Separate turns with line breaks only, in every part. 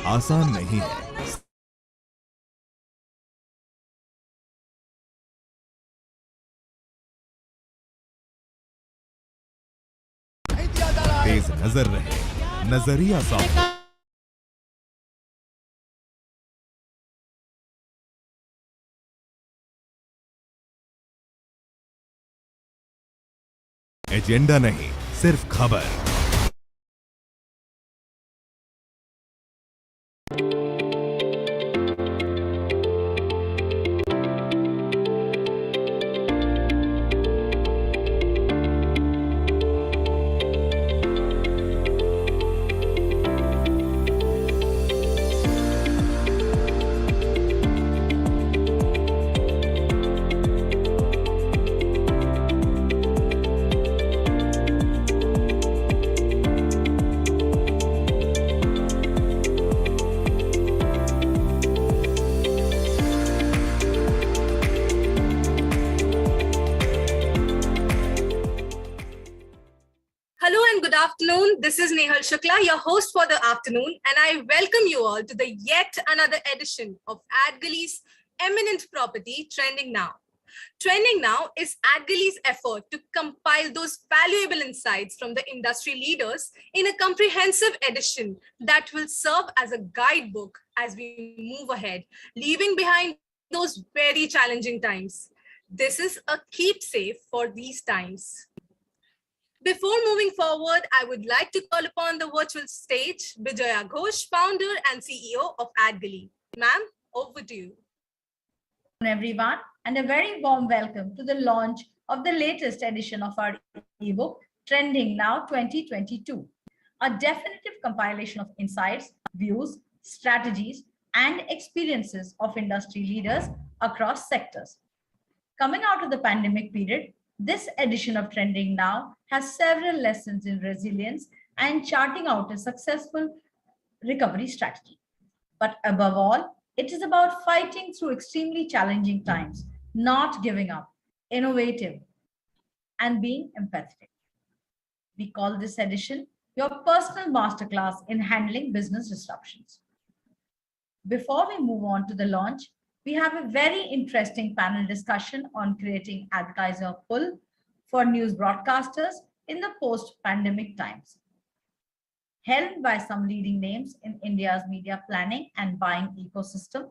आसान नहीं है। तेज नजर रहे, नजरिया साफ। एजेंडा नहीं, सिर्फ खबर।
Hello and good afternoon. This is Nehal Shukla, your host for the afternoon, and I welcome you all to the yet another edition of AdGully's eminent property, Trending Now. Trending Now is AdGully's effort to compile those valuable insights from the industry leaders in a comprehensive edition that will serve as a guidebook as we move ahead, leaving behind those very challenging times. This is a keepsake for these times. Before moving forward, I would like to call upon the virtual stage Bijaya Ghosh, founder and CEO of AdGully. Ma'am, over to you.
Everyone, and a very warm welcome to the launch of the latest edition of our ebook, Trending Now 2022, a definitive compilation of insights, views, strategies, and experiences of industry leaders across sectors. Coming out of the pandemic period, this edition of Trending Now has several lessons in resilience and charting out a successful recovery strategy. But above all, it is about fighting through extremely challenging times, not giving up, innovative, and being empathetic. We call this edition your personal masterclass in handling business disruptions. Before we move on to the launch, we have a very interesting panel discussion on creating advertiser pull for news broadcasters in the post-pandemic times, held by some leading names in India's media planning and buying ecosystem,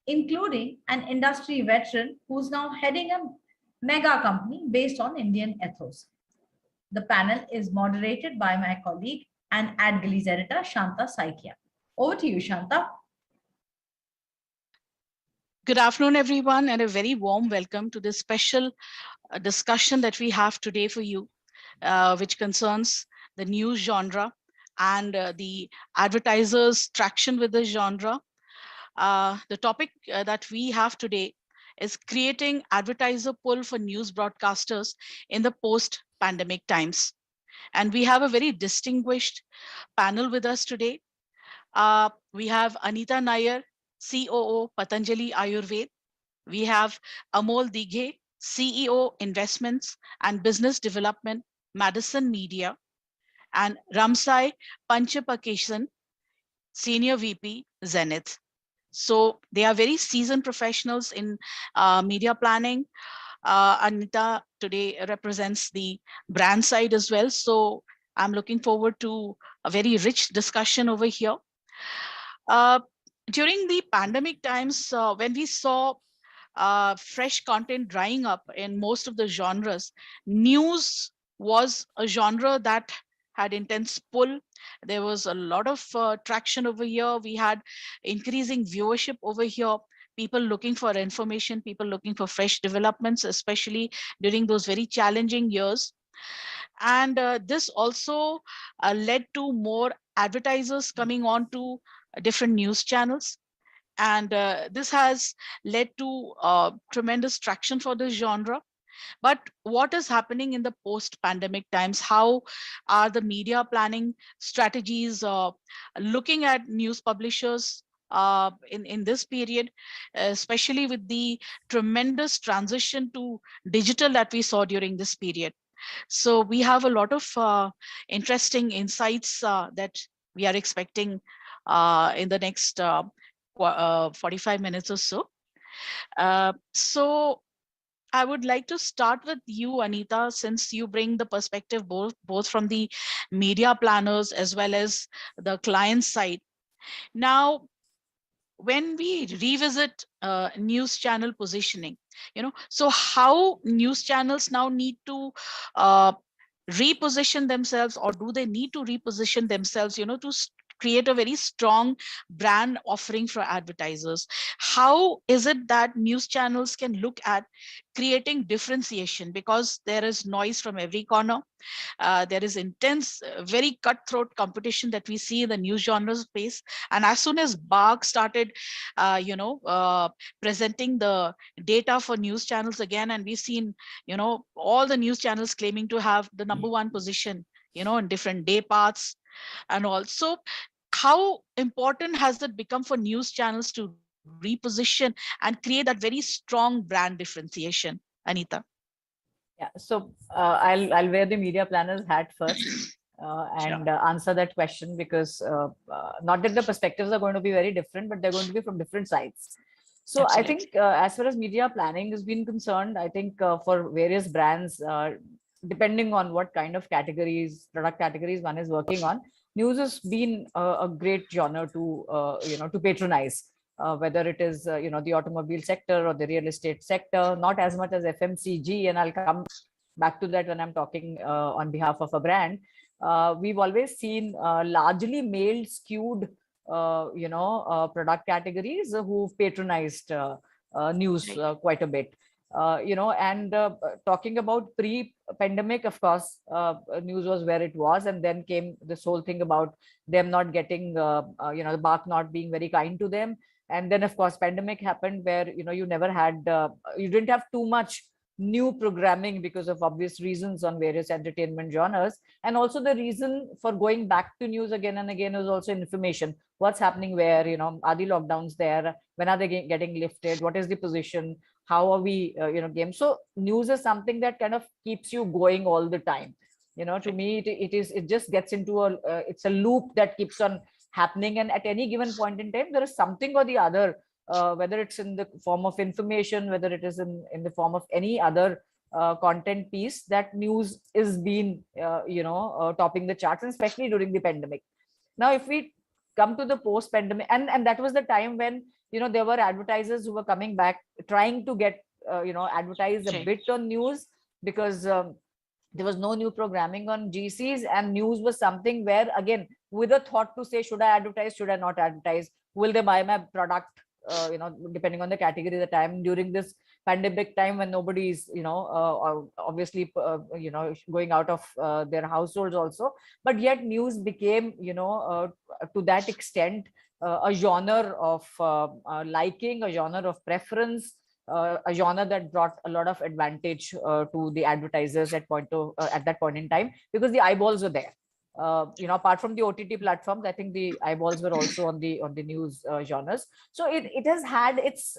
including an industry veteran who's now heading a mega company based on Indian ethos. The panel is moderated by my colleague and AdGully's editor, Shanta Saikia. Over to you, Shanta.
Good afternoon, everyone, and a very warm welcome to this special discussion that we have today for you, which concerns the news genre and the advertisers' traction with the genre. The topic that we have today is creating advertiser pull for news broadcasters in the post-pandemic times. And we have a very distinguished panel with us today. We have Anita Nair, COO, Patanjali Ayurved. We have Amol Dighe, CEO, Investments and Business Development, Madison Media, and Ramsai Panchapakesan, Senior VP, Zenith. So they are very seasoned professionals in media planning. Anita today represents the brand side as well. So I'm looking forward to a very rich discussion over here. During the pandemic times, when we saw fresh content drying up in most of the genres, news was a genre that had intense pull. There was a lot of traction over here. We had increasing viewership over here, people looking for information, people looking for fresh developments, especially during those very challenging years. And this also led to more advertisers coming on to different news channels. And this has led to tremendous traction for this genre. But what is happening in the post-pandemic times? How are the media planning strategies looking at news publishers in this period, especially with the tremendous transition to digital that we saw during this period? So we have a lot of interesting insights that we are expecting in the next 45 minutes or so. So I would like to start with you, Anita, since you bring the perspective both from the media planners as well as the client side. Now, when we revisit news channel positioning, so how news channels now need to uh, reposition themselves, or do they need to reposition themselves, to create a very strong brand offering for advertisers? How is it that news channels can look at creating differentiation, because there is noise from every corner? There is intense, very cutthroat competition that we see in the news genre space. And as soon as BARC started, presenting the data for news channels again, and we've seen, all the news channels claiming to have the number one position, in different day parts. And also, how important has it become for news channels to reposition and create that very strong brand differentiation, Anita?
Yeah, so I'll wear the media planner's hat first and answer that question, because not that the perspectives are going to be very different, but they're going to be from different sides. So
Absolutely.
I think as far as media planning has been concerned, I think for various brands, depending on what kind of product categories one is working on, news has been a great genre to to patronize. Whether it is the automobile sector or the real estate sector, not as much as FMCG, and I'll come back to that when I'm talking on behalf of a brand. We've always seen largely male skewed product categories who've patronized news quite a bit. Talking about pre-pandemic, of course, news was where it was, and then came this whole thing about them not getting, the BARC not being very kind to them. And then, of course, pandemic happened, where you never had, you didn't have too much new programming because of obvious reasons on various entertainment genres. And also the reason for going back to news again and again was also information. What's happening where, are the lockdowns there? When are they getting lifted? What is the position? How are we, game? So news is something that kind of keeps you going all the time. To me, it just gets into it's a loop that keeps on happening, and at any given point in time there is something or the other, whether it's in the form of information, whether it is in the form of any other content piece, that news is being topping the charts, and especially during the pandemic. Now if we come to the post pandemic, and that was the time when there were advertisers who were coming back trying to get advertise a bit on news, because there was no new programming on GCs, and news was something where, again, with a thought to say, should I advertise, should I not advertise, will they buy my product, depending on the category at the time, during this pandemic time when nobody's obviously going out of their households also. But yet news became to that extent a genre of liking, a genre of preference, a genre that brought a lot of advantage to the advertisers at that point in time, because the eyeballs were there. Apart from the OTT platforms, I think the eyeballs were also on the news genres. So it has had its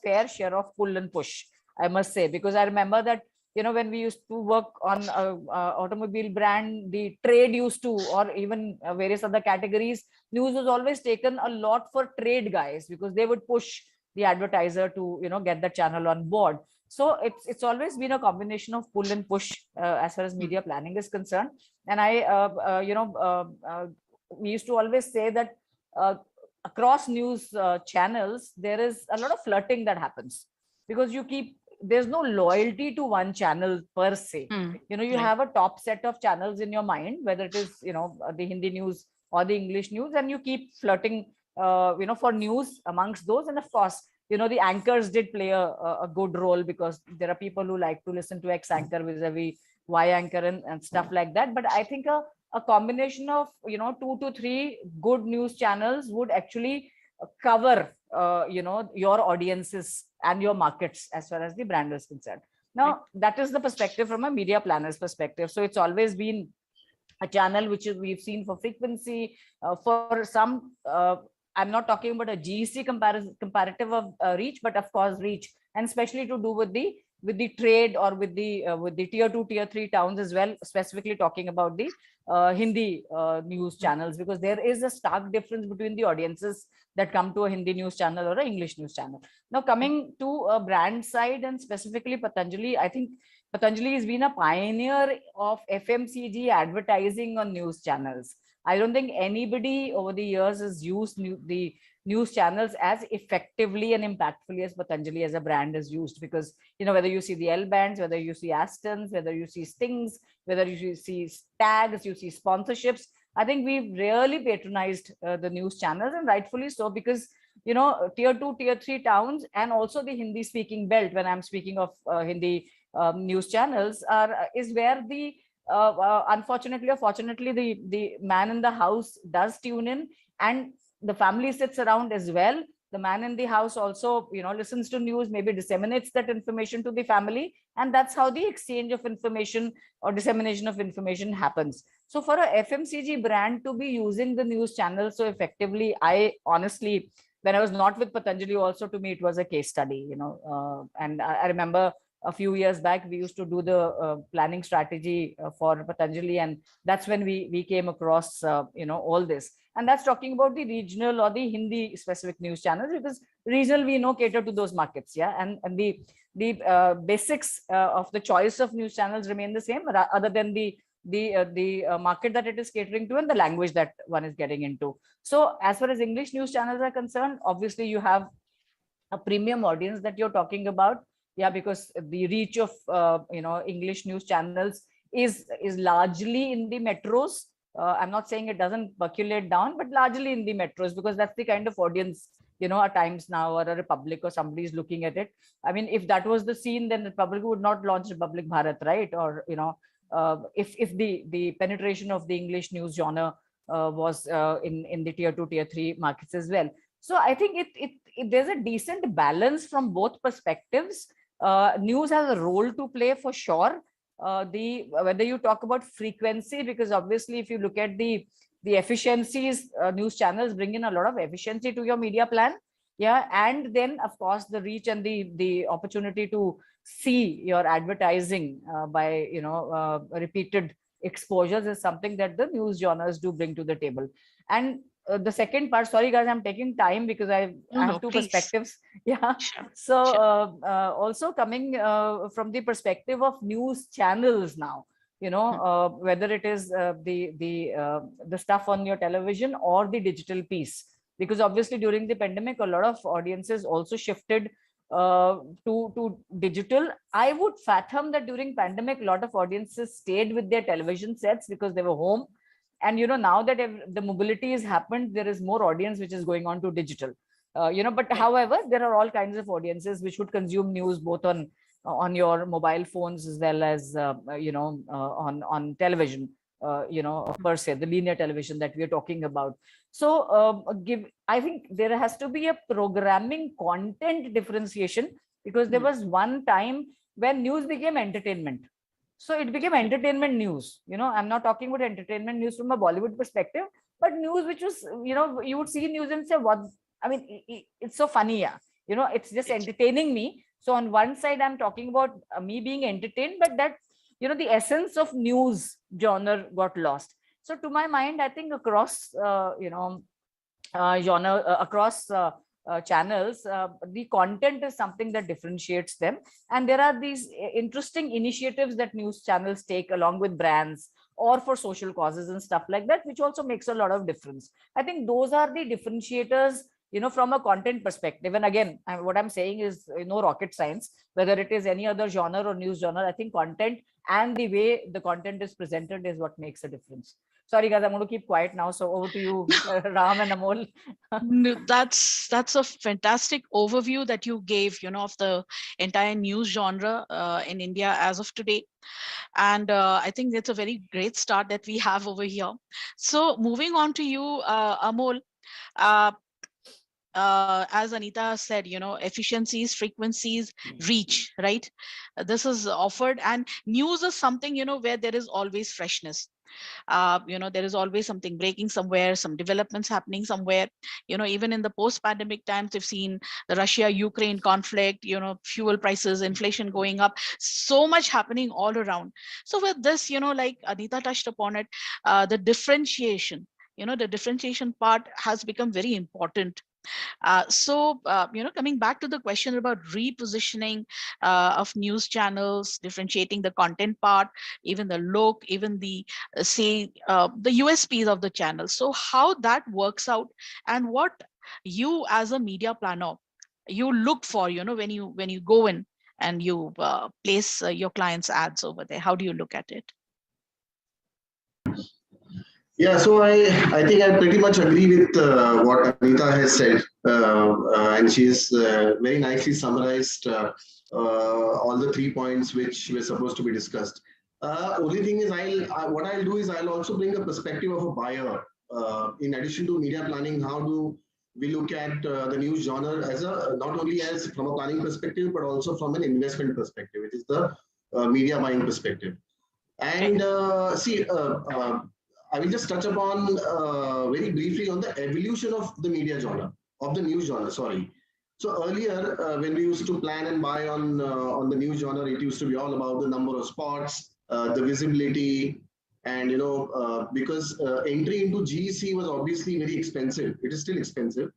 fair share of pull and push, I must say, because I remember that when we used to work on automobile brand, the trade used to, or even various other categories, news was always taken a lot for trade guys, because they would push the advertiser to get the channel on board. So it's always been a combination of pull and push as far as media planning is concerned. And we used to always say that across news channels, there is a lot of flirting that happens, because there's no loyalty to one channel per se. You have a top set of channels in your mind, whether it is the Hindi news or the English news, and you keep flirting for news amongst those. And of course, the anchors did play a good role, because there are people who like to listen to X anchor vis-a-vis Y anchor and stuff like that. But I think a combination of 2 to 3 good news channels would actually cover your audiences and your markets as far as the brand is concerned. Now that is the perspective from a media planner's perspective. So it's always been a channel which we've seen for frequency, for some I'm not talking about a GEC comparative of reach, but of course reach, and especially to do with the trade, or with the tier 2, tier 3 towns as well, specifically talking about the Hindi news channels, because there is a stark difference between the audiences that come to a Hindi news channel or an English news channel. Now, coming to a brand side and specifically Patanjali, I think Patanjali has been a pioneer of FMCG advertising on news channels. I don't think anybody over the years has used the news channels as effectively and impactfully as Patanjali as a brand is used, because whether you see the L bands, whether you see Astons, whether you see Stings, whether you see tags, you see sponsorships, I think we've really patronized the news channels, and rightfully so, because tier 2, tier 3 towns and also the Hindi speaking belt, when I'm speaking of Hindi news channels, is where the unfortunately or fortunately the man in the house does tune in, and the family sits around as well. The man in the house also listens to news, maybe disseminates that information to the family, and that's how the exchange of information or dissemination of information happens. So for a FMCG brand to be using the news channel so effectively, I honestly, when I was not with Patanjali, also to me it was a case study, and I remember a few years back we used to do the planning strategy for Patanjali, and that's when we came across all this. And that's talking about the regional or the Hindi specific news channels, because regional we know cater to those markets, yeah, and the basics of the choice of news channels remain the same, other than the market that it is catering to and the language that one is getting into. So as far as English news channels are concerned, obviously you have a premium audience that you're talking about, yeah, because the reach of English news channels is largely in the metros. I'm not saying it doesn't percolate down, but largely in the metros, because that's the kind of audience a Times Now or a Republic or somebody is looking at it. I mean, if that was the scene, then Republic would not launch Republic Bharat, right? Or if the penetration of the English news genre was in the tier 2, tier 3 markets as well. So I think there's a decent balance from both perspectives. News has a role to play for sure. Whether you talk about frequency, because obviously if you look at the efficiencies, news channels bring in a lot of efficiency to your media plan, yeah, and then of course the reach and the opportunity to see your advertising by repeated exposures is something that the news genres do bring to the table. And the second part, sorry guys, I'm taking time because I have two
please.
perspectives. Yeah.
Sure.
So
Sure.
also coming from the perspective of news channels now, whether it is the stuff on your television or the digital piece, because obviously during the pandemic, a lot of audiences also shifted to digital. I would fathom that during pandemic, a lot of audiences stayed with their television sets because they were home. And now that the mobility has happened, there is more audience which is going on to digital. But however, there are all kinds of audiences which would consume news both on your mobile phones as well as on television, per se, the linear television that we are talking about. So I think there has to be a programming content differentiation, because there was one time when news became entertainment. So it became entertainment news. I'm not talking about entertainment news from a Bollywood perspective, but news which was, you would see news and say, what, I mean, it's so funny, yeah. It's just entertaining me. So on one side, I'm talking about me being entertained, but that, the essence of news genre got lost. So to my mind, I think across, genre, across channels, the content is something that differentiates them. And there are these interesting initiatives that news channels take along with brands or for social causes and stuff like that, which also makes a lot of difference. I think those are the differentiators, from a content perspective. And again, what I'm saying is no rocket science, whether it is any other genre or news genre. I think content and the way the content is presented is what makes a difference. Sorry guys, I'm going to keep quiet now. So over to you, Ram and Amol.
No, that's a fantastic overview that you gave, of the entire news genre in India as of today. And I think that's a very great start that we have over here. So moving on to you, Amol, as Anita said, efficiencies, frequencies, reach, right? This is offered, and news is something, where there is always freshness. There is always something breaking somewhere, some developments happening somewhere. Even in the post-pandemic times, we've seen the Russia-Ukraine conflict, fuel prices, inflation going up, so much happening all around. So with this, like Anita touched upon it, the differentiation, the differentiation part has become very important. Coming back to the question about repositioning of news channels, differentiating the content part, even the look, even the the USPs of the channel. So how that works out, and what you as a media planner you look for, when you go in and you place your clients' ads over there. How do you look at it?
Yeah, so I think I pretty much agree with what Anita has said, and she's very nicely summarized all the 3 points which were supposed to be discussed. Only thing is, what I'll do is I'll also bring a perspective of a buyer. In addition to media planning, how do we look at the news genre as not only as from a planning perspective, but also from an investment perspective, which is the media buying perspective. And I will just touch upon very briefly on the evolution of the media genre, of the news genre, sorry. So earlier, when we used to plan and buy on the news genre, it used to be all about the number of spots, the visibility, and because entry into GEC was obviously very expensive. It is still expensive,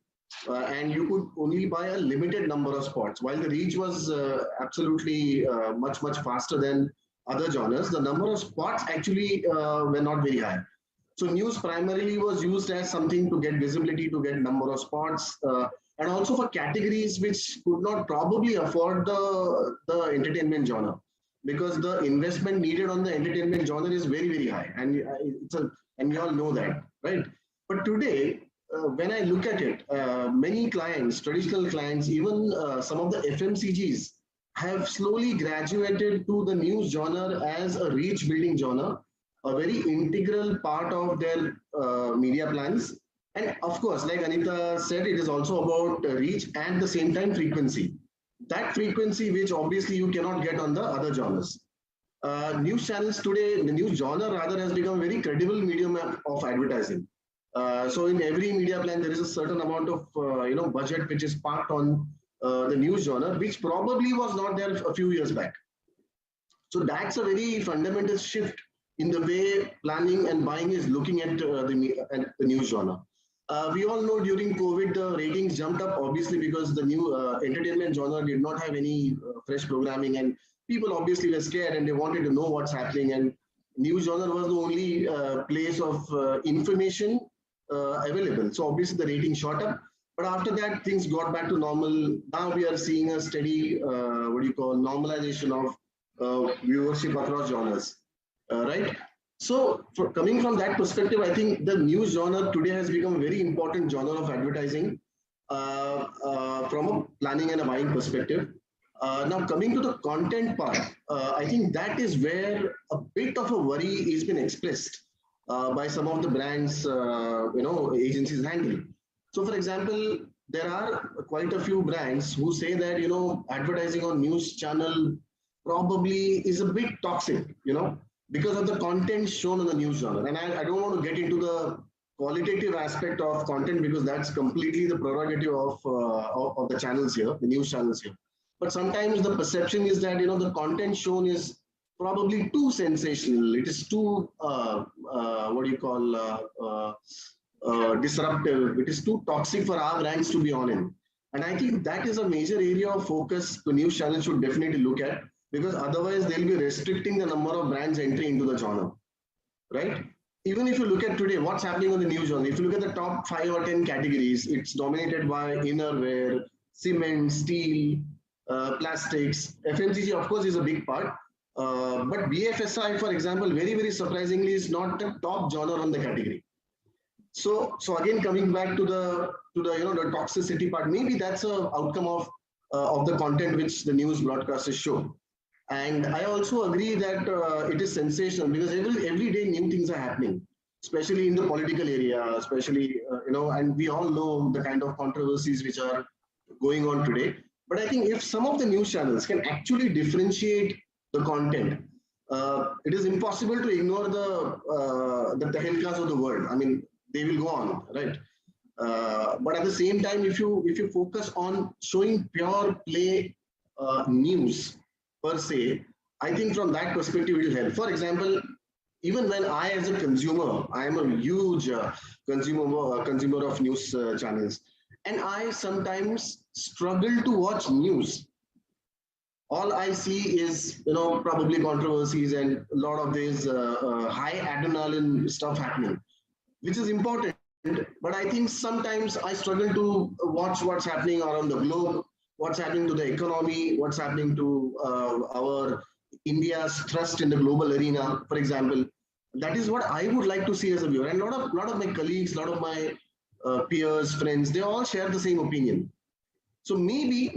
and you could only buy a limited number of spots. While the reach was absolutely much faster than other genres, the number of spots actually were not very high. So news primarily was used as something to get visibility, to get number of spots, and also for categories which could not probably afford the entertainment genre, because the investment needed on the entertainment genre is very high, and we all know that, right? But today, when I look at it, many clients, traditional clients, even some of the FMCGs have slowly graduated to the news genre as a reach building genre, a very integral part of their media plans. And of course, like Anita said, it is also about reach and the same time frequency. That frequency, which obviously you cannot get on the other genres. News channels today, the news genre rather, has become a very credible medium of advertising. So in every media plan, there is a certain amount of budget which is parked on the news genre, which probably was not there a few years back. So that's a very fundamental shift in the way planning and buying is looking at the news genre. We all know during COVID, the ratings jumped up, obviously, because the new entertainment genre did not have any fresh programming, and people obviously were scared and they wanted to know what's happening. And news genre was the only place of information available. So obviously the rating shot up. But after that, things got back to normal. Now we are seeing a steady, normalization of viewership across genres. Right? So coming from that perspective, I think the news genre today has become a very important genre of advertising from a planning and a buying perspective. Now coming to the content part, I think that is where a bit of a worry has been expressed by some of the brands, agencies handle. So for example, there are quite a few brands who say that, advertising on news channel probably is a bit toxic, because of the content shown on the news genre. And I don't want to get into the qualitative aspect of content, because that's completely the prerogative of the channels here, the news channels here. But sometimes the perception is that, the content shown is probably too sensational. It is too, disruptive. It is too toxic for our brands to be on in. And I think that is a major area of focus the news channel should definitely look at, because otherwise they'll be restricting the number of brands entry into the genre, right? Even if you look at today, what's happening on the news genre, if you look at the top 5 or 10 categories, it's dominated by innerwear, cement, steel, plastics. FMCG, of course, is a big part. But BFSI, for example, very surprisingly, is not the top genre on the category. So again, coming back to the the toxicity part, maybe that's an outcome of the content which the news broadcasters show. And I also agree that it is sensational, because every day new things are happening. especially in the political area, especially, and we all know the kind of controversies which are going on today. But I think if some of the news channels can actually differentiate the content, it is impossible to ignore the tehelkas of the world. I mean, they will go on, right? But at the same time, if you focus on showing pure play news per se, I think from that perspective it will help. For example, even when I, as a consumer, I am a huge consumer of news channels, and I sometimes struggle to watch news. All I see is, probably controversies and a lot of this high adrenaline stuff happening, which is important. But I think sometimes I struggle to watch what's happening around the globe, what's happening to the economy, what's happening to our India's trust in the global arena, for example. That is what I would like to see as a viewer. And a lot of my colleagues, a lot of my peers, friends, they all share the same opinion. So maybe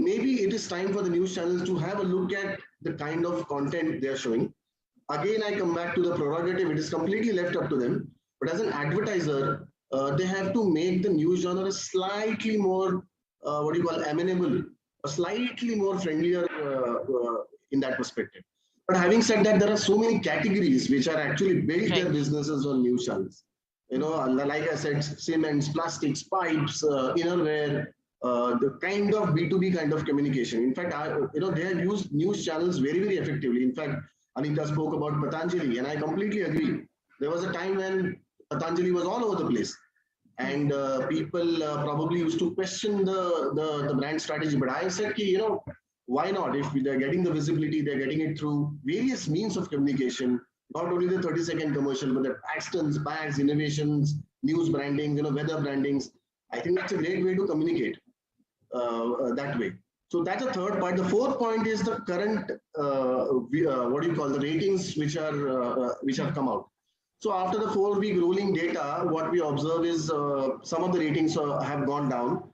it is time for the news channels to have a look at the kind of content they are showing. Again, I come back to the prerogative. It is completely left up to them. But as an advertiser, they have to make the news genre slightly more, amenable, or slightly more friendlier in that perspective. But having said that, there are so many categories which are actually built their businesses on news channels. Like I said, cements, plastics, pipes, innerwear, the kind of B2B kind of communication. In fact, they have used news channels very, very effectively. In fact, Anita spoke about Patanjali, and I completely agree. There was a time when Patanjali was all over the place, and people probably used to question the brand strategy. But I said, why not? If they're getting the visibility, they're getting it through various means of communication, not only the 30-second commercial, but the actions, bags, innovations, news branding, weather brandings. I think that's a great way to communicate that way. So that's a third point. The fourth point is the current, the ratings which have come out. So after the 4-week rolling data, what we observe is some of the ratings have gone down.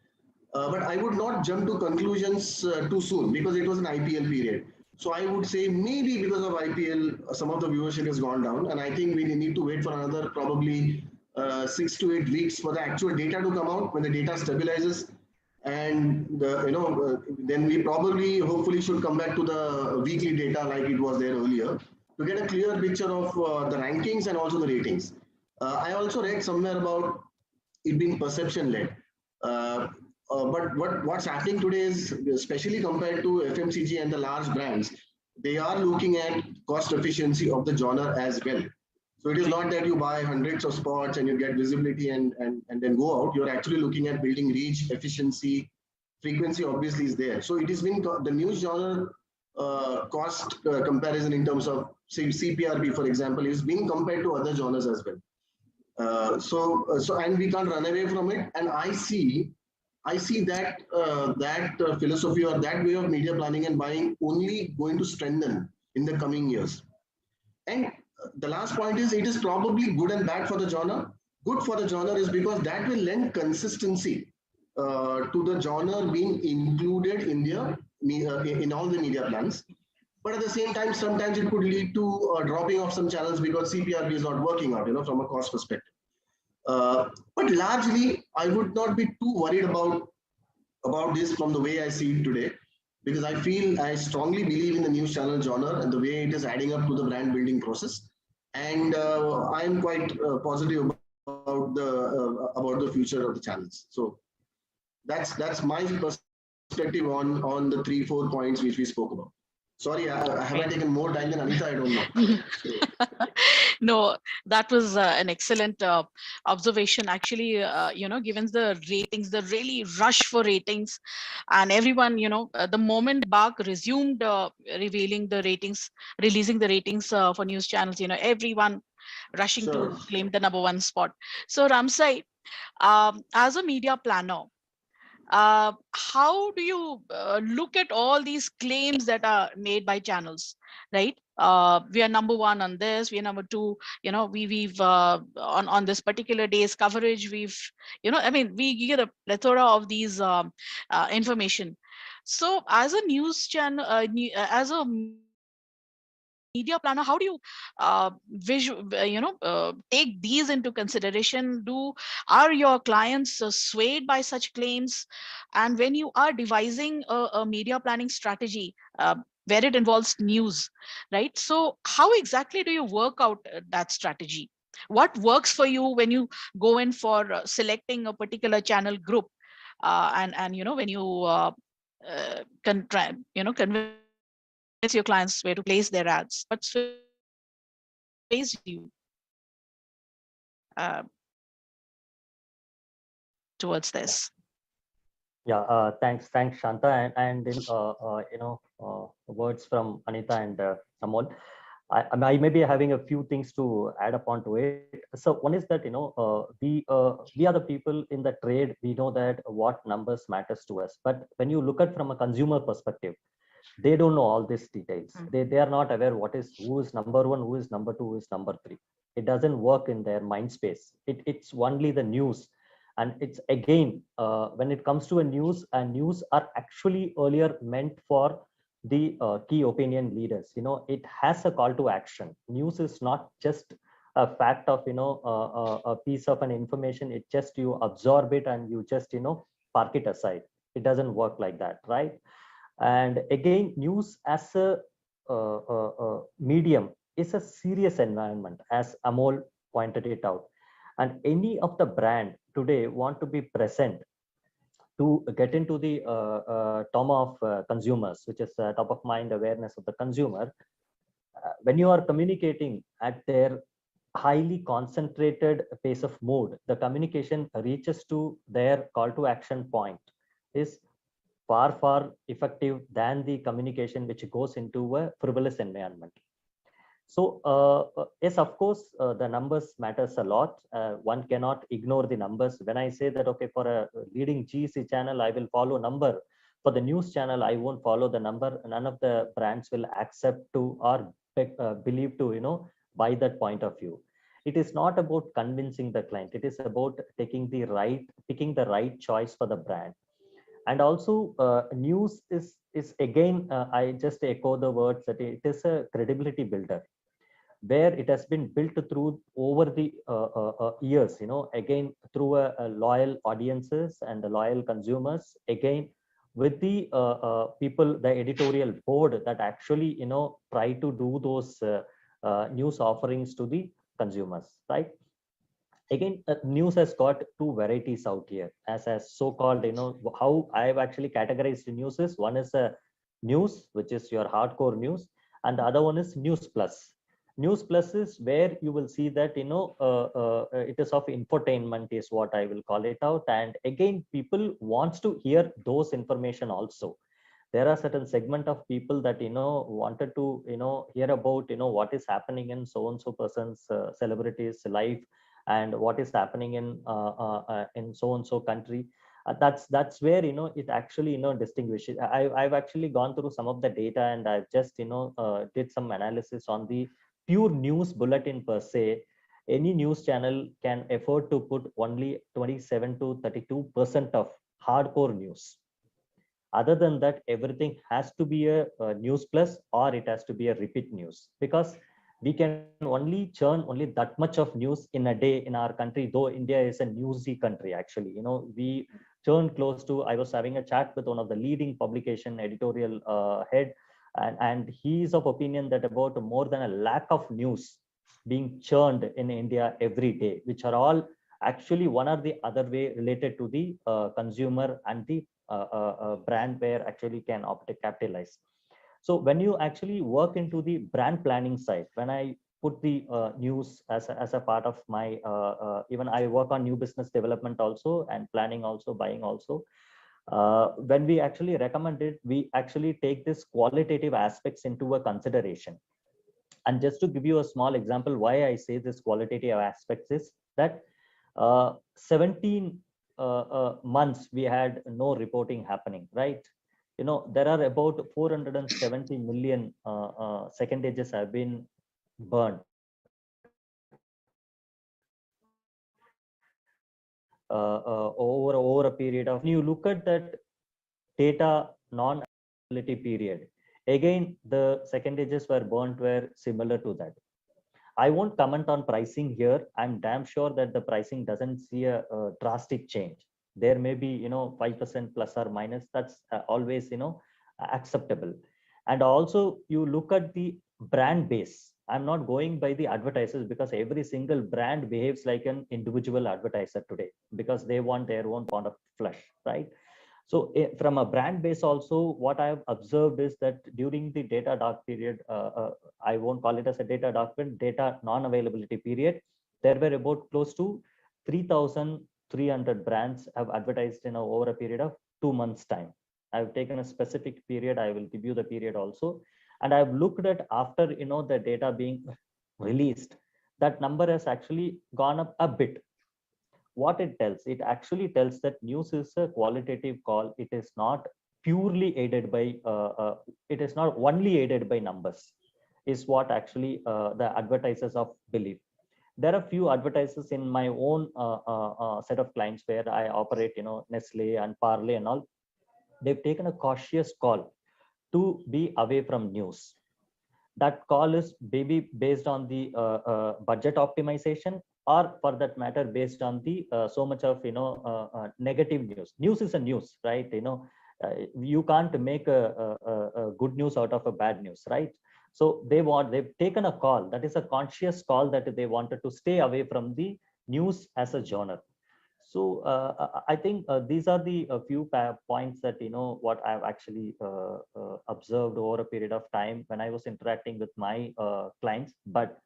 But I would not jump to conclusions too soon because it was an IPL period. So I would say maybe because of IPL, some of the viewership has gone down, and I think we need to wait for another probably 6 to 8 weeks for the actual data to come out. When the data stabilizes, and then we probably hopefully should come back to the weekly data like it was there earlier to get a clear picture of the rankings and also the ratings. I also read somewhere about it being perception led. But what's happening today is, especially compared to FMCG and the large brands, they are looking at cost efficiency of the genre as well. So it is not that you buy hundreds of spots and you get visibility and then go out. You're actually looking at building reach, efficiency, frequency obviously is there. So it has been the news genre cost comparison in terms of, say, CPRB, for example, is being compared to other genres as well. And we can't run away from it. And I see that philosophy or that way of media planning and buying only going to strengthen in the coming years. And the last point is, it is probably good and bad for the genre. Good for the genre is because that will lend consistency to the genre being included in all the media plans. But at the same time, sometimes it could lead to dropping off some channels because CPRB is not working out, from a cost perspective. But largely, I would not be too worried about this from the way I see it today, because I strongly believe in the news channel genre and the way it is adding up to the brand building process. And I am quite positive about the future of the channels. So that's my perspective on the 3-4 points which we spoke about. Sorry, have I taken more time than Anita? I don't know.
No, that was an excellent observation. Actually, given the ratings, the really rush for ratings, and everyone, the moment BARC resumed releasing the ratings for news channels, everyone rushing to claim the #1 spot. So Ramsai, as a media planner, how do you look at all these claims that are made by channels, right? We are #1 on this, we are #2, we've on this particular day's coverage, we've, we get a plethora of these information. So as a news channel, as a media planner, how do you take these into consideration? Are your clients swayed by such claims? And when you are devising a media planning strategy where it involves news, right? So how exactly do you work out that strategy? What works for you when you go in for selecting a particular channel group, and when you convince your clients where to place their ads? What sways you uh, towards this?
Yeah, thanks, Shanta, and words from Anita and Amol. I may be having a few things to add upon to it. So one is that we are the people in the trade. We know that what numbers matters to us. But when you look at from a consumer perspective, they don't know all these details. They are not aware who is number one, who is number two, who is number three. It doesn't work in their mind space. It's only the news. And it's again, when it comes to a news are actually earlier meant for the key opinion leaders. It has a call to action. News is not just a fact of a piece of an information. It just you absorb it and you just park it aside. It doesn't work like that, right? And again, news as a medium is a serious environment, as Amol pointed it out. And any of the brand today want to be present to get into the tom of consumers, which is top of mind awareness of the consumer. When you are communicating at their highly concentrated pace of mode, the communication reaches to their call to action point is far effective than the communication which goes into a frivolous environment. So yes, of course, the numbers matters a lot. One cannot ignore the numbers. When I say that, okay, for a leading GC channel, I will follow number. For the news channel, I won't follow the number. None of the brands will accept to or believe to, by that point of view. It is not about convincing the client. It is about picking the right choice for the brand. And also news is again, I just echo the words that it is a credibility builder, where it has been built through over the years, again through a loyal audiences and the loyal consumers, again with the people, the editorial board that actually try to do those news offerings to the consumers, right? Again, news has got two varieties out here, as so-called, how I've actually categorized the news is, one is a news, which is your hardcore news, and the other one is news plus. News plus is where you will see that it is of infotainment is what I will call it out. And again, people wants to hear those information also. There are certain segment of people that wanted to hear about what is happening in so and so person's celebrities life, and what is happening in so and so country. That's where it actually distinguishes. I've actually gone through some of the data, and I've just did some analysis on the pure news bulletin per se. Any news channel can afford to put only 27 to 32% of hardcore news. Other than that, everything has to be a news plus, or it has to be a repeat news, because we can only churn only that much of news in a day in our country, though India is a newsy country. Actually, we churn close to, I was having a chat with one of the leading publication editorial head, and he is of opinion that about more than a lakh of news being churned in India every day, which are all actually one or the other way related to the consumer and the brand where actually can capitalize. So when you actually work into the brand planning side, when I put the news as a part of my, even I work on new business development also, and planning also, buying also. When we actually recommend it, we actually take this qualitative aspects into a consideration. And just to give you a small example, why I say this qualitative aspects is that 17 months we had no reporting happening, right? There are about 470 million secondages have been burned over a period of. When you look at that data non-availability period, Again, the secondarages were burnt were similar to that. I won't comment on pricing here. I'm damn sure that the pricing doesn't see a drastic change. There may be, 5% plus or minus. That's always, acceptable. And also you look at the brand base. I'm not going by the advertisers because every single brand behaves like an individual advertiser today because they want their own pound of flesh, right? So from a brand base also, what I have observed is that during the data dark period, I won't call it as a data dark period, data non-availability period, there were about close to 3,300 brands have advertised over a period of 2 months time. I've taken a specific period. I will give you the period also. And I've looked at after, the data being released, that number has actually gone up a bit. What it tells, it actually tells that news is a qualitative call. It is not purely aided by, it is not only aided by numbers, is what actually the advertisers of believe. There are few advertisers in my own set of clients where I operate, Nestle and Parle and all. They've taken a cautious call to be away from news. That call is maybe based on the budget optimization, or for that matter, based on the so much of negative news. News is a news, right? You can't make a good news out of a bad news, right? So they've taken a call. That is a conscious call that they wanted to stay away from the news as a genre. So I think these are the few points that, what I've actually observed over a period of time when I was interacting with my clients. But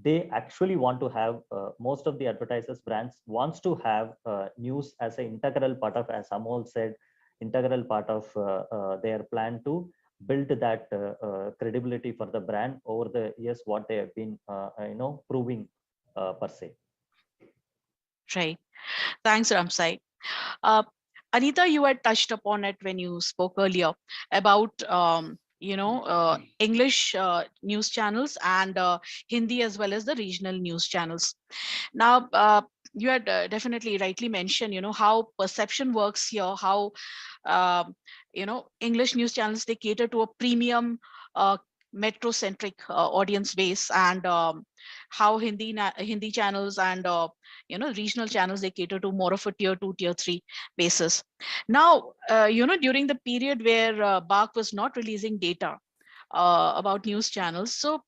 they actually want to have, most of the advertisers brands wants to have news as an integral part of, as Amol said, integral part of their plan to build that credibility for the brand over the years, what they have been, proving per se.
Right. Thanks, Ramsai. Anita, you had touched upon it when you spoke earlier about English news channels and Hindi as well as the regional news channels. Now, you had definitely rightly mentioned, how perception works here, how English news channels, they cater to a premium metro-centric audience base, and how Hindi channels and regional channels, they cater to more of a tier 2, tier 3 basis. Now, during the period where BARC was not releasing data about news channels, so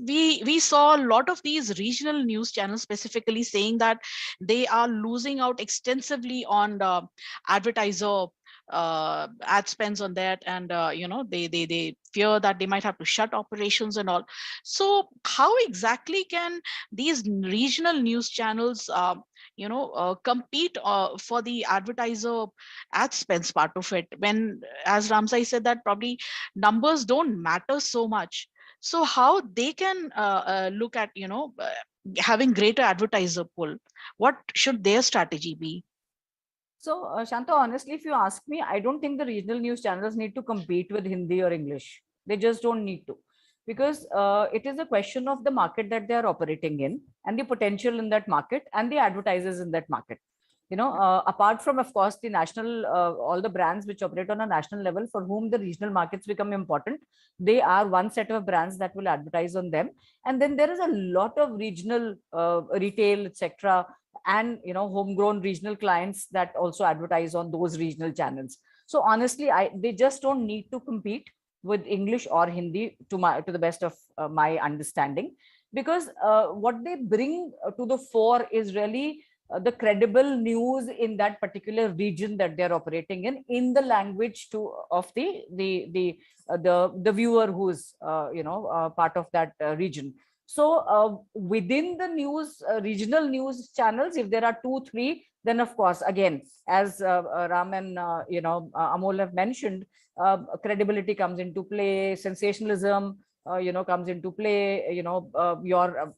we saw a lot of these regional news channels specifically saying that they are losing out extensively on the advertiser ad spends on that, and they fear that they might have to shut operations and all. So how exactly can these regional news channels compete for the advertiser ad spends part of it, when, as Ramsai said, that probably numbers don't matter so much? So how they can look at having greater advertiser pull? What should their strategy be?
So, Shanta, honestly, if you ask me, I don't think the regional news channels need to compete with Hindi or English. They just don't need to, because it is a question of the market that they are operating in and the potential in that market and the advertisers in that market. Apart from, of course, the national, all the brands which operate on a national level for whom the regional markets become important, they are one set of brands that will advertise on them. And then there is a lot of regional retail, etc., and homegrown regional clients that also advertise on those regional channels. So honestly, they just don't need to compete with English or Hindi, to the best of my understanding, because what they bring to the fore is really the credible news in that particular region that they're operating in the language of the viewer who's part of that region. So within the news, regional news channels, if there are 2, 3, then of course, again, as Ram and Amol have mentioned, credibility comes into play, sensationalism comes into play.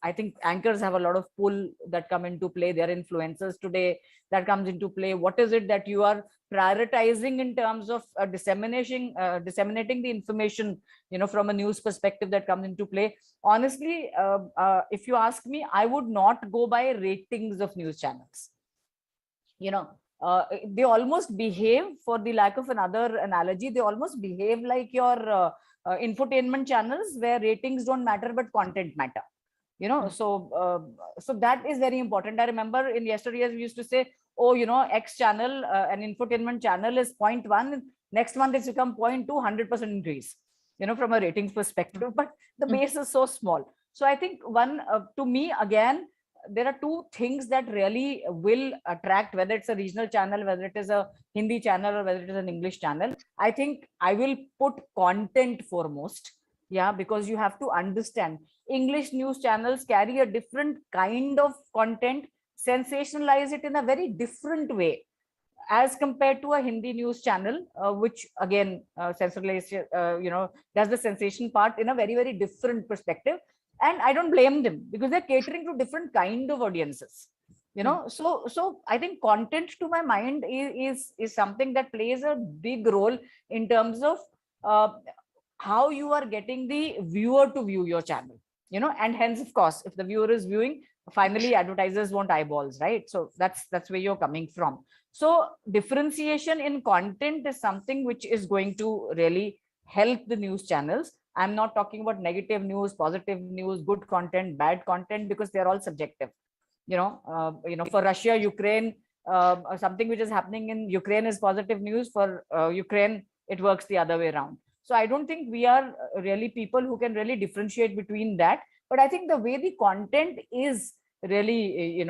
I think anchors have a lot of pull that come into play. They're influencers today, that comes into play. What is it that you are prioritizing in terms of disseminating the information, from a news perspective, that comes into play? Honestly, if you ask me, I would not go by ratings of news channels. they almost behave, for the lack of another analogy, they almost behave like your infotainment channels where ratings don't matter but content matter. So that is very important. I remember in yesteryears we used to say, oh, X channel, an infotainment channel is 0.1, next month it's become 0.2, 100% increase, from a ratings perspective, but the base is so small. So I think to me, again, there are two things that really will attract, whether it's a regional channel, whether it is a Hindi channel, or whether it is an English channel. I think I will put content foremost. Yeah, because you have to understand English news channels carry a different kind of content, sensationalize it in a very different way as compared to a Hindi news channel, which again, sensationalization, does the sensation part in a very, very different perspective. And I don't blame them because they're catering to different kind of audiences. So I think content, to my mind, is something that plays a big role in terms of how you are getting the viewer to view your channel, and hence, of course, if the viewer is viewing, finally advertisers want eyeballs, right? So that's where you're coming from. So differentiation in content is something which is going to really help the news channels. I'm not talking about negative news, positive news, good content, bad content, because they're all subjective. For Russia, Ukraine, something which is happening in Ukraine is positive news. For Ukraine, it works the other way around. So I don't think we are really people who can really differentiate between that. But I think the way the content is really,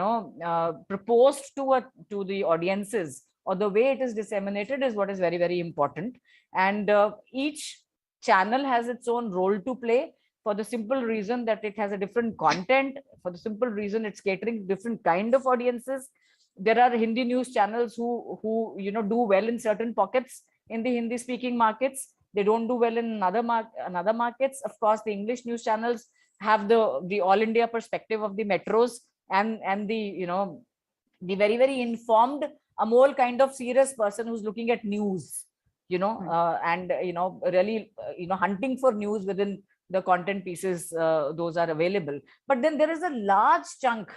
proposed to the audiences, or the way it is disseminated, is what is very, very important. And each channel has its own role to play, for the simple reason that it has a different content, for the simple reason it's catering to different kind of audiences. There are Hindi news channels who do well in certain pockets in the Hindi speaking markets. They don't do well in another markets. Of course, the English news channels have the all India perspective of the metros, and the the very, very informed Amol kind of serious person who's looking at news, and really hunting for news within the content pieces. Those are available. But then there is a large chunk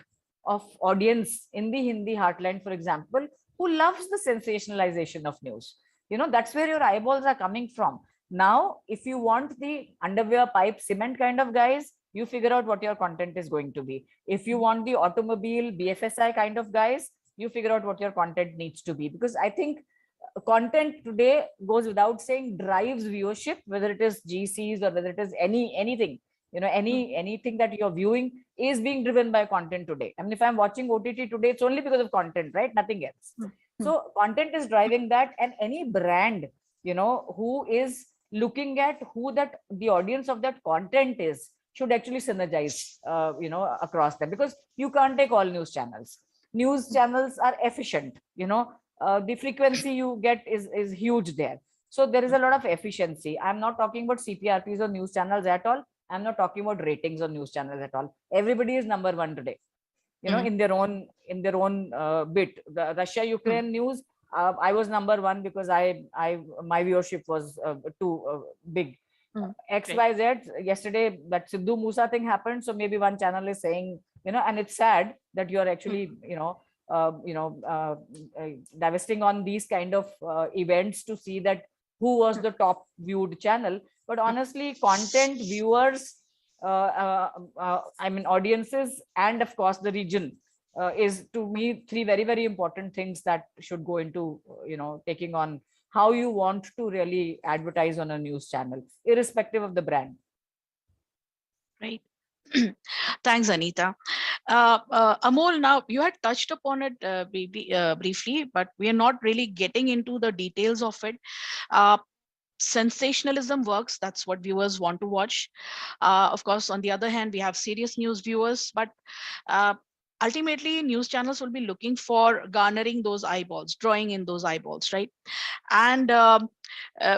of audience in the Hindi heartland, for example, who loves the sensationalization of news. That's where your eyeballs are coming from. Now, if you want the underwear, pipe, cement kind of guys, you figure out what your content is going to be. If you want the automobile, BFSI kind of guys, you figure out what your content needs to be. Because I think content today, goes without saying, drives viewership, whether it is GCs or whether it is anything, anything that you're viewing is being driven by content today. I mean, if I'm watching OTT today, it's only because of content, right? Nothing else. So content is driving that, and any brand, who is looking at who the audience of that content is, should actually synergize, across them, because you can't take all news channels. News channels are efficient, the frequency you get is huge there. So there is a lot of efficiency. I'm not talking about CPRPs on news channels at all. I'm not talking about ratings on news channels at all. Everybody is number one today, in their own bit. The Russia Ukraine news, I was number one because my viewership was too big. XYZ, yesterday that Sidhu Musa thing happened, so maybe one channel is saying, and it's sad that you're actually divesting on these kind of events to see that who was the top viewed channel. But honestly, content, viewers, I mean audiences, and of course the region is, to me, three very, very important things that should go into taking on how you want to really advertise on a news channel, irrespective of the brand.
Right. Thanks, Anita. Amol, now you had touched upon it briefly, but we are not really getting into the details of it. Sensationalism works. That's what viewers want to watch. Of course, on the other hand, we have serious news viewers, but ultimately news channels will be looking for garnering those eyeballs, drawing in those eyeballs, right? And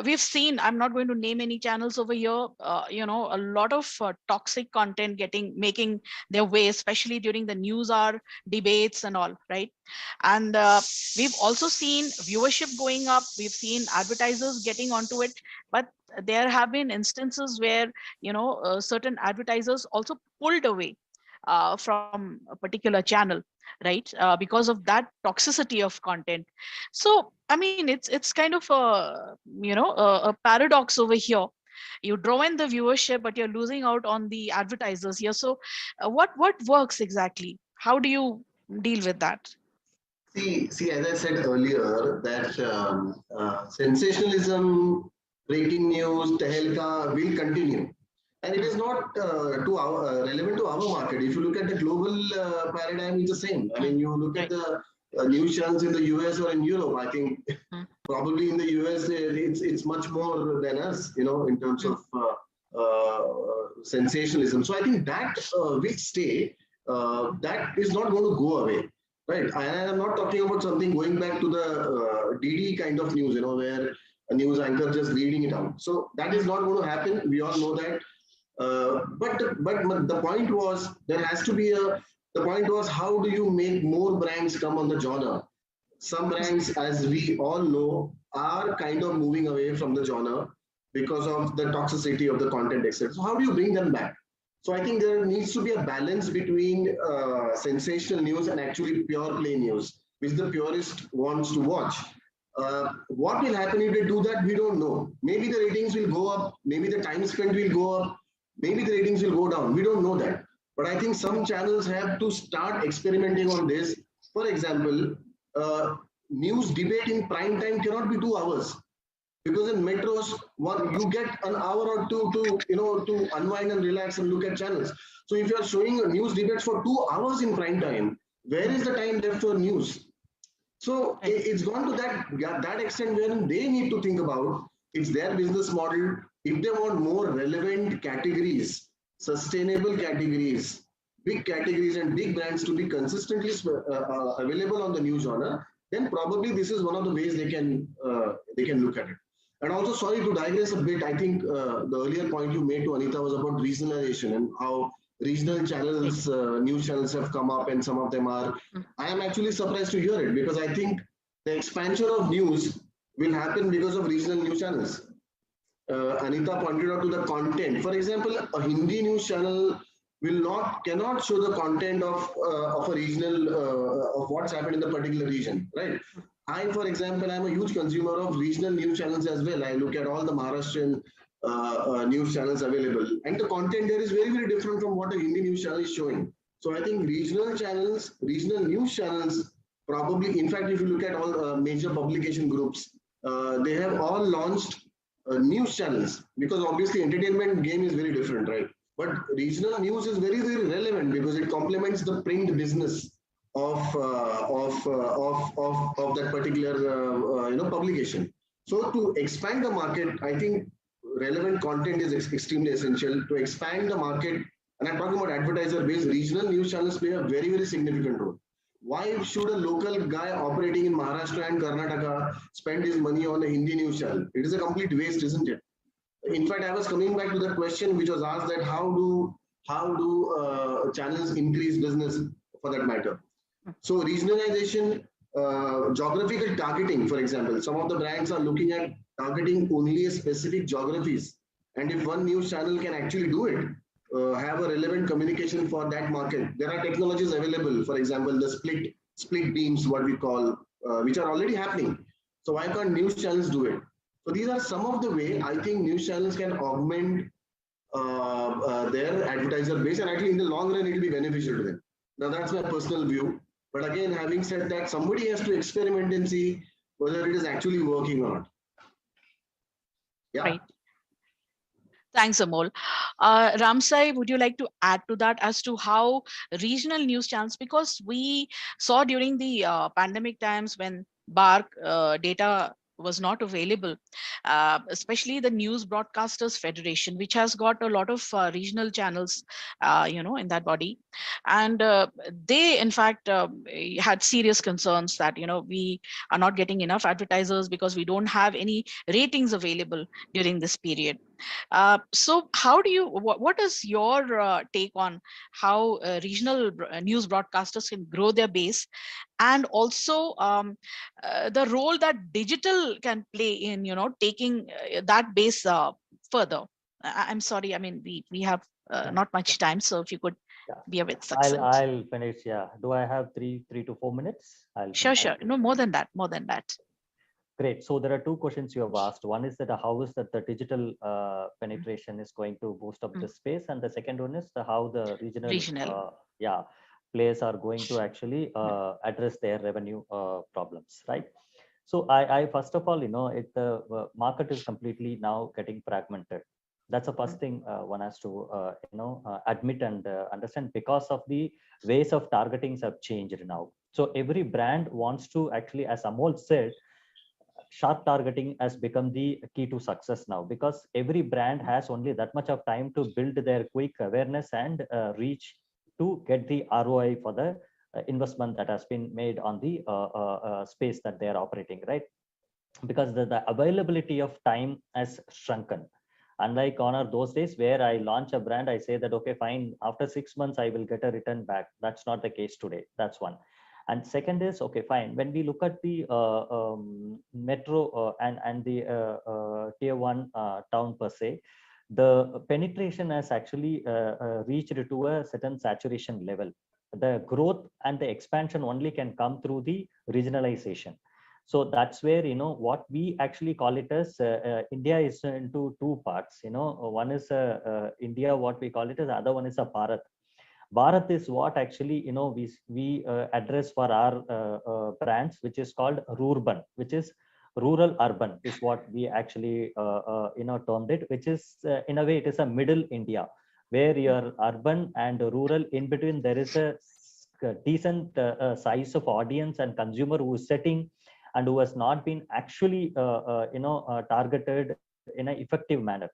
we've seen, I'm not going to name any channels over here, a lot of toxic content making their way, especially during the news hour debates and all, right? And we've also seen viewership going up. We've seen advertisers getting onto it, but there have been instances where certain advertisers also pulled away from a particular channel, right? Because of that toxicity of content. So I mean, it's kind of a, a paradox over here. You draw in the viewership, but you're losing out on the advertisers here. So what works exactly? How do you deal with that?
See, as I said earlier, that sensationalism, breaking news, tehelka will continue. And it is not relevant to our market. If you look at the global paradigm, it's the same. I mean, you look at the news channels in the US or in Europe, I think probably in the US, it's much more than us, in terms of sensationalism. So I think that will stay. That is not going to go away. Right, and I'm not talking about something going back to the DD kind of news, where a news anchor just reading it out. So that is not going to happen. We all know that. But the point was there has to be the point was how do you make more brands come on the genre? Some brands, as we all know, are kind of moving away from the genre because of the toxicity of the content, etc. So how do you bring them back? So I think there needs to be a balance between sensational news and actually pure play news, which the purist wants to watch. What will happen if they do that? We don't know. Maybe the ratings will go up. Maybe the time spent will go up. Maybe the ratings will go down. We don't know that. But I think some channels have to start experimenting on this. For example, news debate in prime time cannot be 2 hours. Because in metros, you get an hour or two to unwind and relax and look at channels. So if you are showing news debates for 2 hours in prime time, where is the time left for news? So it's gone to that extent where they need to think about it's their business model. If they want more relevant categories, sustainable categories, big categories and big brands to be consistently available on the news genre, then probably this is one of the ways they can look at it. And also, sorry to digress a bit, I think the earlier point you made to Anita was about regionalization and how regional channels, news channels have come up and some of them are. I am actually surprised to hear it because I think the expansion of news will happen because of regional news channels. Anita pointed out to the content. For example, a Hindi news channel cannot show the content of a regional, of what's happened in the particular region, right? For example, I'm a huge consumer of regional news channels as well. I look at all the Maharashtrian news channels available. And the content there is very, very different from what a Hindi news channel is showing. So I think regional channels, regional news channels, probably, in fact, if you look at all major publication groups, they have all launched news channels because obviously entertainment game is very different, right? But regional news is very, very relevant because it complements the print business of that particular publication. So to expand the market, I think relevant content is extremely essential. To expand the market, and I'm talking about advertiser-based, regional news channels play a very, very significant role. Why should a local guy operating in Maharashtra and Karnataka spend his money on a Hindi news channel? It is a complete waste, isn't it? In fact, I was coming back to the question which was asked that how do channels increase business for that matter? So regionalization, geographical targeting, for example, some of the brands are looking at targeting only a specific geographies. And if one news channel can actually do it, have a relevant communication for that market, there are technologies available, for example, the split beams, what we call, which are already happening. So why can't news channels do it? So these are some of the way I think news channels can augment their advertiser base, and actually in the long run, it will be beneficial to them. Now that's my personal view. But again, having said that, somebody has to experiment and see whether it is actually working or not. Yeah.
Right. Thanks, Amol. Ramsai, would you like to add to that as to how regional news channels, because we saw during the pandemic times when BARC data was not available, especially the News Broadcasters Federation, which has got a lot of regional channels, in that body. And they, in fact, had serious concerns that, we are not getting enough advertisers because we don't have any ratings available during this period. So how do you, what is your take on how regional news broadcasters can grow their base, and also the role that digital can play in, taking that base further? I'm sorry, I mean, we have not much time, so if you could
Yeah.
be a bit
I'll
succinct.
I'll finish. Yeah. Do I have three to 4 minutes?
Sure,
I'll
sure. No, more than that, more than that.
Great. So there are two questions you have asked. One is that how is that the digital penetration is going to boost up
Mm.
the space, and the second one is the how the regional
Regional.
yeah players are going to actually address their revenue problems, right? So I first of all, the market is completely now getting fragmented. That's the first thing one has to admit and understand, because of the ways of targetings have changed now. So every brand wants to actually, as Amol said, sharp targeting has become the key to success now, because every brand has only that much of time to build their quick awareness and reach to get the ROI for the investment that has been made on the space that they are operating, right? Because the availability of time has shrunken. Unlike honor those days where I launch a brand, I say that okay, fine, after 6 months I will get a return back. That's not the case today. That's one. And second is, okay, fine, when we look at the metro and the tier one town per se, the penetration has actually reached to a certain saturation level. The growth and the expansion only can come through the regionalization. So that's where, what we actually call it as India is into two parts. One is India, what we call it as, the other one is a Bharat. Bharat is what actually, we address for our brands, which is called Rurban, which is rural urban, is what we actually termed it, which is in a way it is a middle India, where your urban and rural, in between there is a decent size of audience and consumer who is setting and who has not been actually targeted in an effective manner.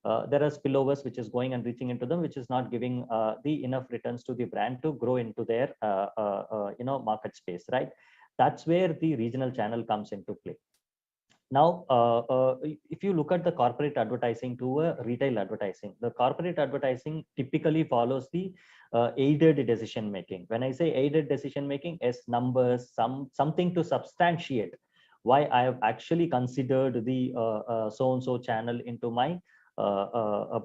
There are spillovers which is going and reaching into them, which is not giving the enough returns to the brand to grow into their market space, right? That's where the regional channel comes into play. Now, if you look at the corporate advertising to retail advertising, the corporate advertising typically follows the aided decision making. When I say aided decision making, is numbers, something to substantiate why I have actually considered the so and so channel into my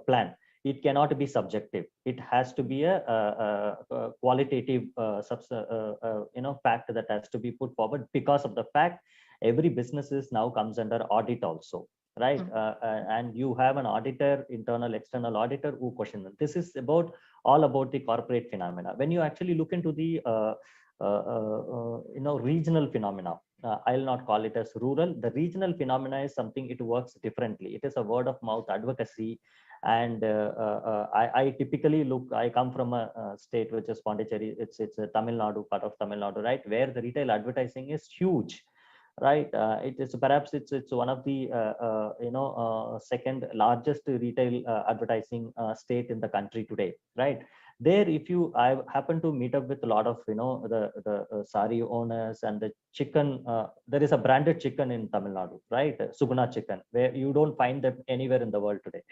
plan. It cannot be subjective. It has to be a qualitative fact that has to be put forward, because of the fact every businesses now comes under audit also, right? And you have an auditor, internal, external auditor, who question them. This is all about the corporate phenomena. When you actually look into the regional phenomena, I'll not call it as rural. The regional phenomena is something, it works differently. It is a word of mouth advocacy. And I typically I come from a state which is Pondicherry. It's a Tamil Nadu, part of Tamil Nadu, right? Where the retail advertising is huge, right? It is perhaps it's one of the second largest retail advertising state in the country today, right? There, I happen to meet up with a lot of the sari owners and the chicken. There is a branded chicken in Tamil Nadu, right? Suguna chicken, where you don't find them anywhere in the world today.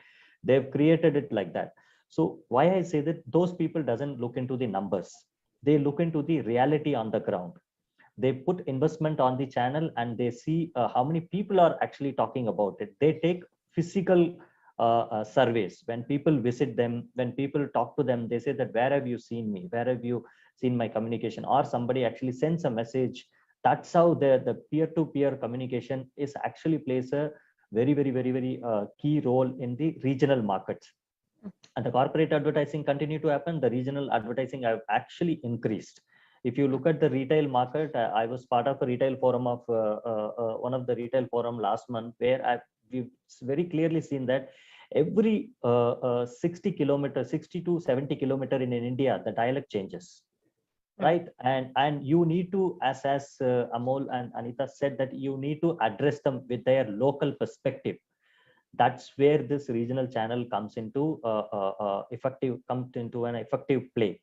They've created it like that. So why I say that, those people doesn't look into the numbers. They look into the reality on the ground. They put investment on the channel and they see how many people are actually talking about it. They take physical surveys. When people visit them, when people talk to them, they say that, where have you seen me? Where have you seen my communication? Or somebody actually sends a message. That's how the peer-to-peer communication is actually plays a very, very, very, very key role in the regional markets. And the corporate advertising continue to happen. The regional advertising have actually increased. If you look at the retail market, I was part of a retail forum of one of the retail forum last month, where we've very clearly seen that every 60 to 70 kilometer in India, the dialect changes, right? And you need to, as Amol and Anita said, that you need to address them with their local perspective. That's where this regional channel comes into an effective play.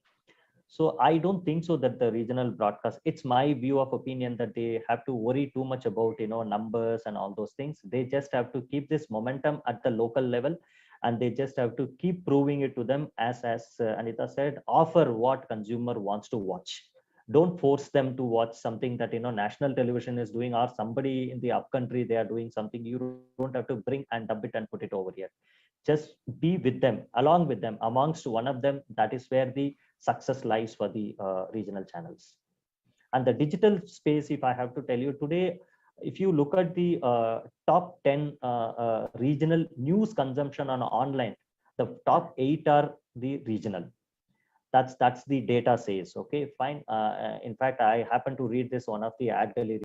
So I don't think so that the regional broadcast, it's my view of opinion that they have to worry too much about numbers and all those things. They just have to keep this momentum at the local level, and they just have to keep proving it to them, as Anita said, offer what consumer wants to watch. Don't force them to watch something that national television is doing, or somebody in the upcountry they are doing something. You don't have to bring and dump it and put it over here. just be with them, along with them, amongst one of them. That is where the success lies for the regional channels. And the digital space, if I have to tell you today, if you look at the top 10 regional news consumption on online, the top 8 are the regional. That's the data says. Okay, fine. In fact, I happen to read this one of the AdGalley